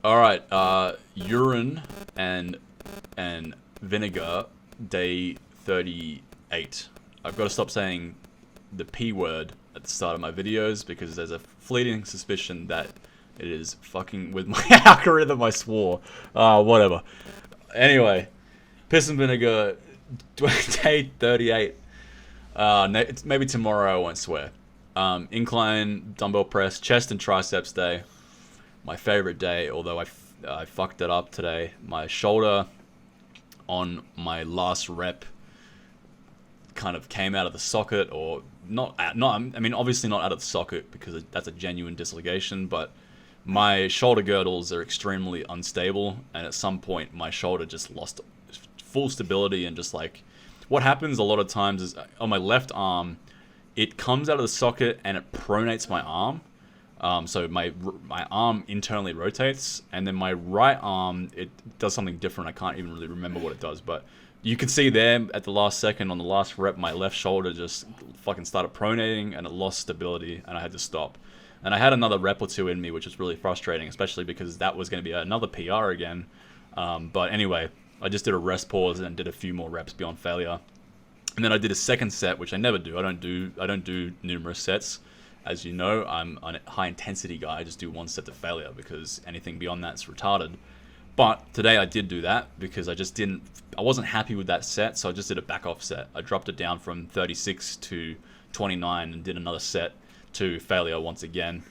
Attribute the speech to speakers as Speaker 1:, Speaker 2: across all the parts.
Speaker 1: All right, urine and vinegar, day 38. I've got to stop saying the P word at the start of my videos because there's a fleeting suspicion that it is fucking with my algorithm. I swore. Whatever. Anyway, piss and vinegar, day 38. Maybe tomorrow I won't swear. Incline dumbbell press, chest and triceps day. My favorite day, although I fucked it up today. My shoulder on my last rep kind of came out of the socket, or I mean, obviously not out of the socket because that's a genuine dislocation, but my shoulder girdles are extremely unstable, and at some point my shoulder just lost full stability, and just like what happens a lot of times is on my left arm, it comes out of the socket and it pronates my arm. So my arm internally rotates, and then my right arm, it does something different. I can't even really remember what it does, but you can see there at the last second on the last rep, my left shoulder just fucking started pronating and it lost stability, and I had to stop. And I had another rep or two in me, which was really frustrating, especially because that was going to be another PR again. But anyway, I just did a rest pause and did a few more reps beyond failure. And then I did a second set, which I never do. I don't do numerous sets. As you know, I'm a high intensity guy. I just do one set to failure because anything beyond that's retarded. But today I did do that because I wasn't happy with that set, so I just did a back off set. I dropped it down from 36 to 29 and did another set to failure once again.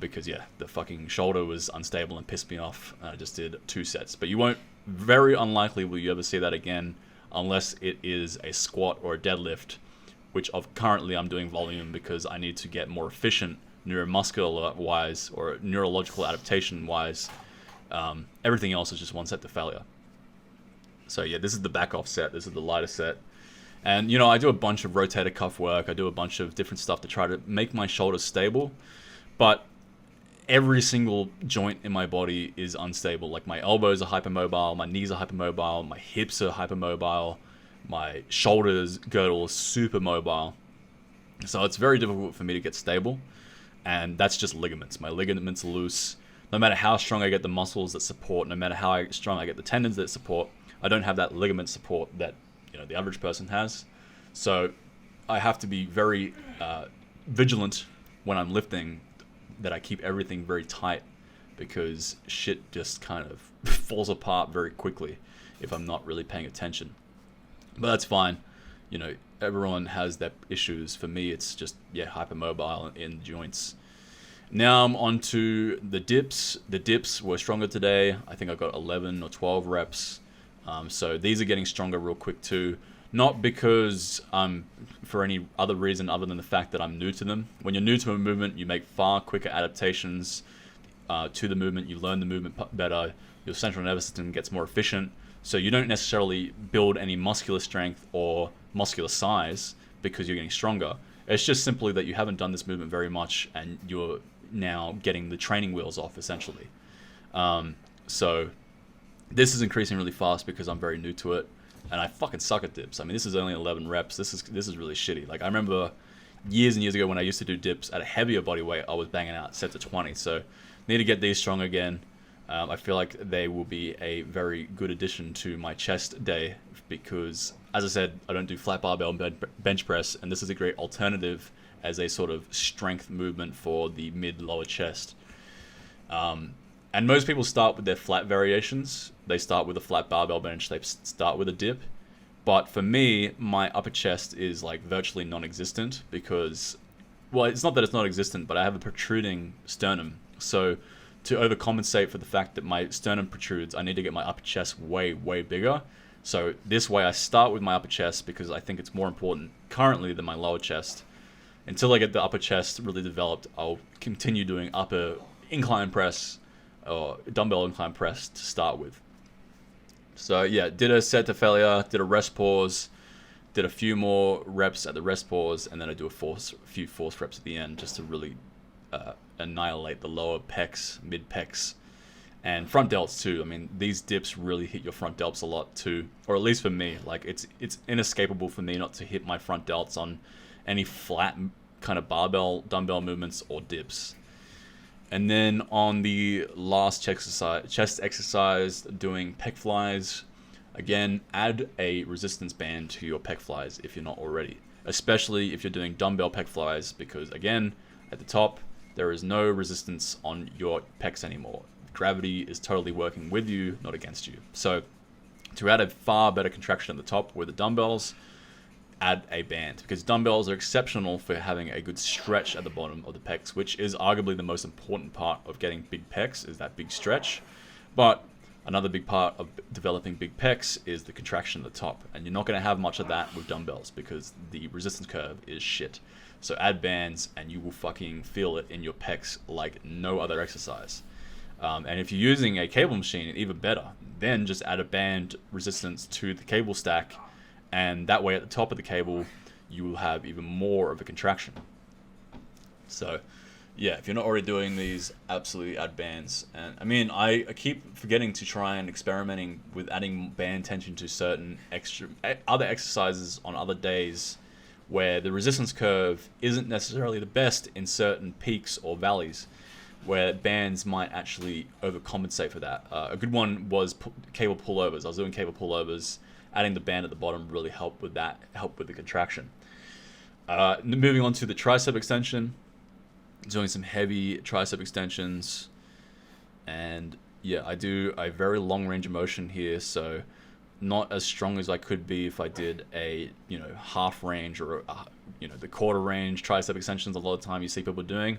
Speaker 1: Because yeah, the fucking shoulder was unstable and pissed me off. I just did 2 sets. But very unlikely will you ever see that again unless it is a squat or a deadlift, which currently I'm doing volume because I need to get more efficient neuromuscular wise or neurological adaptation wise. Everything else is just one set to failure. So yeah, this is the back off set. This is the lighter set. And I do a bunch of rotator cuff work. I do a bunch of different stuff to try to make my shoulders stable. But every single joint in my body is unstable. Like my elbows are hypermobile, my knees are hypermobile, my hips are hypermobile, my shoulders girdle is super mobile. So it's very difficult for me to get stable. And that's just ligaments. My ligaments are loose. No matter how strong I get the muscles that support, no matter how strong I get the tendons that support, I don't have that ligament support that the average person has. So I have to be very vigilant when I'm lifting, that I keep everything very tight, because shit just kind of falls apart very quickly if I'm not really paying attention. But that's fine. Everyone has their issues. For me, it's just, hypermobile in joints. Now I'm on to the dips. The dips were stronger today. I think I got 11 or 12 reps. So these are getting stronger real quick too. Not because for any other reason other than the fact that I'm new to them. When you're new to a movement, you make far quicker adaptations to the movement. You learn the movement better. Your central nervous system gets more efficient. So you don't necessarily build any muscular strength or muscular size because you're getting stronger. It's just simply that you haven't done this movement very much and you're now getting the training wheels off, essentially. So this is increasing really fast because I'm very new to it. And I fucking suck at dips. I mean, this is only 11 reps. This is really shitty. Like, I remember years and years ago when I used to do dips at a heavier body weight, I was banging out sets of 20. So need to get these strong again. I feel like they will be a very good addition to my chest day because, as I said, I don't do flat barbell bench press, and this is a great alternative as a sort of strength movement for the mid-lower chest. And most people start with their flat variations. They start with a flat barbell bench. They start with a dip. But for me, my upper chest is like virtually non-existent because, well, it's not that it's not existent, but I have a protruding sternum. So to overcompensate for the fact that my sternum protrudes, I need to get my upper chest way, way bigger. So this way I start with my upper chest because I think it's more important currently than my lower chest. Until I get the upper chest really developed, I'll continue doing upper incline press or dumbbell incline press to start with. So yeah, did a set to failure, did a rest pause, did a few more reps at the rest pause, and then I do a few force reps at the end just to really annihilate the lower pecs, mid pecs, and front delts too. I mean, these dips really hit your front delts a lot too, or at least for me. Like it's inescapable for me not to hit my front delts on any flat kind of barbell dumbbell movements or dips. And then on the last chest exercise, doing pec flies, again, add a resistance band to your pec flies if you're not already. Especially if you're doing dumbbell pec flies, because again, at the top, there is no resistance on your pecs anymore. Gravity is totally working with you, not against you. So to add a far better contraction at the top with the dumbbells, add a band, because dumbbells are exceptional for having a good stretch at the bottom of the pecs, which is arguably the most important part of getting big pecs, is that big stretch. But another big part of developing big pecs is the contraction at the top, and you're not going to have much of that with dumbbells because the resistance curve is shit. So add bands and you will fucking feel it in your pecs like no other exercise. And if you're using a cable machine, even better. Then just add a band resistance to the cable stack, and that way at the top of the cable you will have even more of a contraction. So yeah, if you're not already doing these, absolutely add bands. And I mean, I keep forgetting to try and experimenting with adding band tension to certain other exercises on other days where the resistance curve isn't necessarily the best in certain peaks or valleys, where bands might actually overcompensate for that. A good one was cable pullovers. I was doing cable pullovers. Adding the band at the bottom really helped with that, helped with the contraction. Moving on to the tricep extension, doing some heavy tricep extensions, and yeah, I do a very long range of motion here, so not as strong as I could be if I did a half range or the quarter range tricep extensions. A lot of time you see people doing.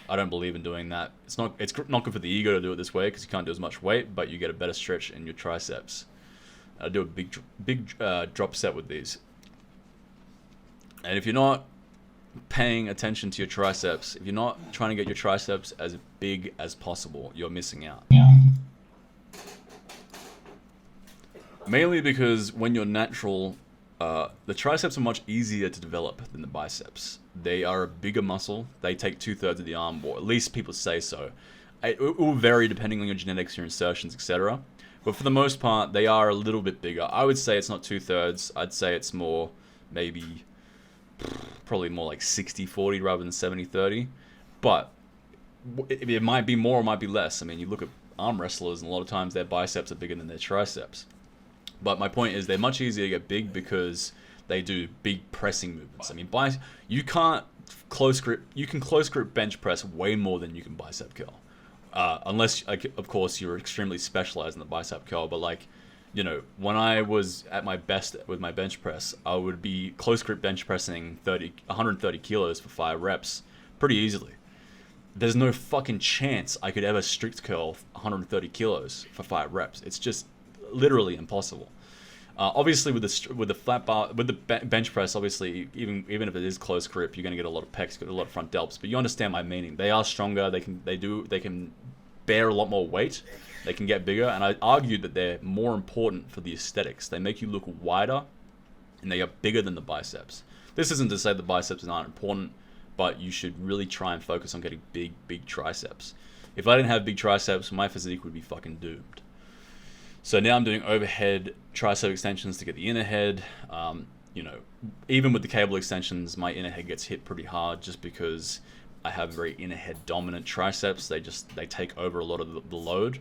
Speaker 1: I don't believe in doing that. It's not good for the ego to do it this way because you can't do as much weight, but you get a better stretch in your triceps. I do a big drop set with these. And if you're not paying attention to your triceps, if you're not trying to get your triceps as big as possible, you're missing out. Yeah. Mainly because when you're natural, the triceps are much easier to develop than the biceps. They are a bigger muscle. They take 2/3 of the arm, or at least people say so. It will vary depending on your genetics, your insertions, etc. But for the most part, they are a little bit bigger. I would say it's not 2/3. I'd say it's more, probably more like 60-40 rather than 70-30. But it might be more, it might be less. I mean, you look at arm wrestlers, and a lot of times their biceps are bigger than their triceps. But my point is, they're much easier to get big because they do big pressing movements. I mean, you can close grip bench press way more than you can bicep curl. Unless, of course, you're extremely specialized in the bicep curl. But when I was at my best with my bench press, I would be close grip bench pressing 130 kilos for 5 reps pretty easily. There's no fucking chance I could ever strict curl 130 kilos for 5 reps. It's just literally impossible. Obviously, with the flat bar, with the bench press, obviously, even if it is close grip, you're going to get a lot of pecs, get a lot of front delts. But you understand my meaning. They are stronger. They can bear a lot more weight. They can get bigger, and I argue that they're more important for the aesthetics. They make you look wider, and they are bigger than the biceps. This isn't to say the biceps aren't important, but you should really try and focus on getting big triceps. If I didn't have big triceps, my physique would be fucking doomed. So now I'm doing overhead tricep extensions to get the inner head. Even with the cable extensions, my inner head gets hit pretty hard just because I have very inner head dominant triceps. They take over a lot of the load.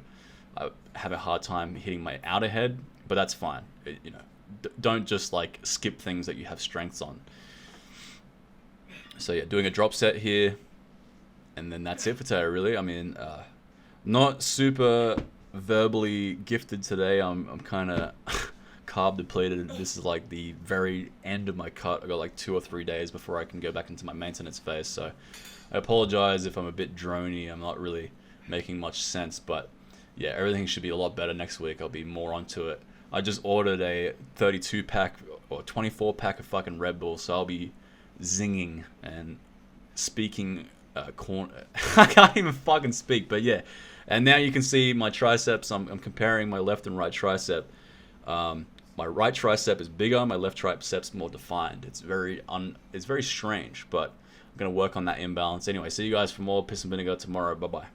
Speaker 1: I have a hard time hitting my outer head, but that's fine. Don't just skip things that you have strengths on. So yeah, doing a drop set here, and then that's it for today. Really, I mean, not super verbally gifted today. I'm kind of carb depleted. This is like the very end of my cut. I got 2 or 3 days before I can go back into my maintenance phase. So I apologize if I'm a bit drony. I'm not really making much sense, but yeah, everything should be a lot better next week. I'll be more onto it. I just ordered a 32 pack or 24 pack of fucking Red Bull, so I'll be zinging and speaking I can't even fucking speak, but yeah. And now you can see my triceps. I'm comparing my left and right tricep. My right tricep is bigger. My left tricep's more defined. It's very strange, but I'm gonna work on that imbalance. Anyway, see you guys for more Piss and Vinegar tomorrow. Bye bye.